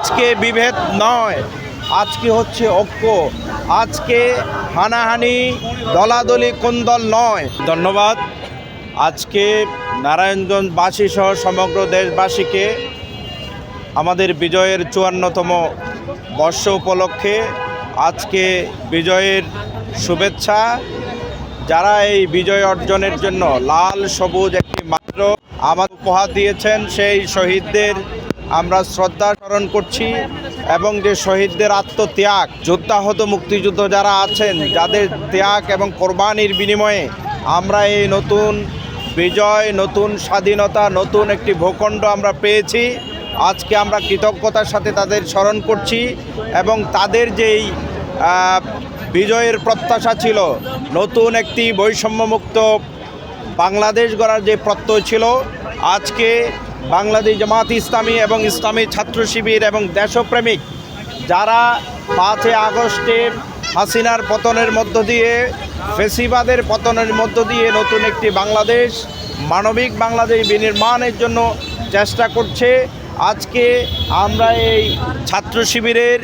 আজকে বিভেদ নয়, আজকে হচ্ছে ঐক্য। আজকে হানাহানি দলাদলি কোন্দল নয়। ধন্যবাদ। আজকে নারায়ণগঞ্জবাসী সহ সমগ্র দেশবাসীকে আমাদের বিজয়ের ৫৪তম বর্ষ উপলক্ষে আজকে বিজয়ের শুভেচ্ছা। যারা এই বিজয় অর্জনের জন্য লাল সবুজ একটি মাত্র আমাদের উপহার দিয়েছেন, সেই শহীদদের আমরা শ্রদ্ধা স্মরণ করছি এবং যে শহীদদের আত্মত্যাগ, যোদ্ধাহত মুক্তিযুদ্ধ যারা আছেন, যাদের ত্যাগ এবং কোরবানির বিনিময়ে আমরা এই নতুন বিজয়, নতুন স্বাধীনতা, নতুন একটি ভূখণ্ড আমরা পেয়েছি। আজকে আমরা কৃতজ্ঞতার সাথে তাদের স্মরণ করছি এবং তাদের যেই বিজয়ের প্রত্যাশা ছিল, নতুন একটি বৈষম্যমুক্ত বাংলাদেশ গড়ার যে প্রত্যয় ছিল, আজকে বাংলাদেশ জামাত ইসলামী এবং ইসলামী ছাত্র শিবির এবং দেশপ্রেমিক যারা ৫ই আগস্টে হাসিনার পতনের মধ্য দিয়ে, ফেসিবাদের পতনের মধ্য দিয়ে নতুন একটি বাংলাদেশ, মানবিক বাংলাদেশ বিনির্মাণের জন্য চেষ্টা করছে। আজকে আমরা এই ছাত্র শিবিরের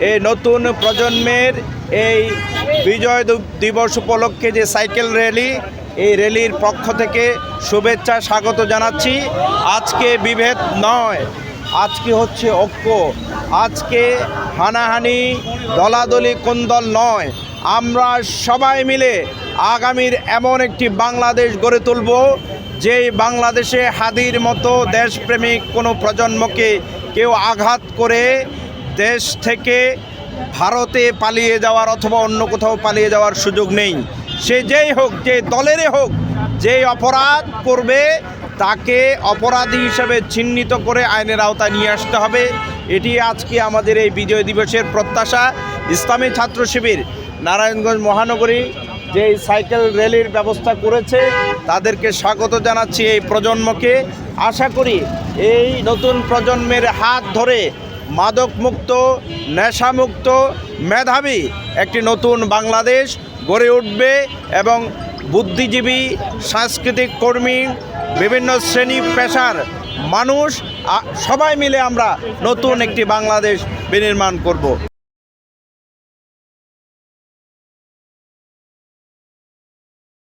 এই নতুন প্রজন্মের এই বিজয় দিবস উপলক্ষে যে সাইকেল র্যালি, এই র্যালির পক্ষ থেকে শুভেচ্ছা স্বাগত জানাচ্ছি। আজকে বিভেদ নয়, আজকে হচ্ছে ঐক্য। আজকে হানাহানি দলাদলি কোন্দল নয়, আমরা সবাই মিলে আগামীর এমন একটি বাংলাদেশ গড়ে তুলব, যেই বাংলাদেশে হাদির মতো দেশপ্রেমিক কোনো প্রজন্মকে কেউ আঘাত করে দেশ থেকে ভারতে পালিয়ে যাওয়ার অথবা অন্য কোথাও পালিয়ে যাওয়ার সুযোগ নেই। সে যেই হোক, যে দলেরই হোক, যেই অপরাধ করবে তাকে অপরাধী হিসেবে চিহ্নিত করে আইনের আওতায় নিয়ে আসতে হবে। এটি আজকে আমাদের এই বিজয় দিবসের প্রত্যাশা। ইসলামী ছাত্র শিবির নারায়ণগঞ্জ মহানগরী যে সাইকেল র্যালির ব্যবস্থা করেছে, তাদেরকে স্বাগত জানাচ্ছি। এই প্রজন্মকে আশা করি এই নতুন প্রজন্মের হাত ধরে মাদকমুক্ত, নেশামুক্ত, মেধাবী একটি নতুন বাংলাদেশ গড়ে উঠবে এবং বুদ্ধিজীবী, সাংস্কৃতিক কর্মী, বিভিন্ন শ্রেণী পেশার মানুষ সবাই মিলে আমরা নতুন একটি বাংলাদেশ বিনির্মাণ করব।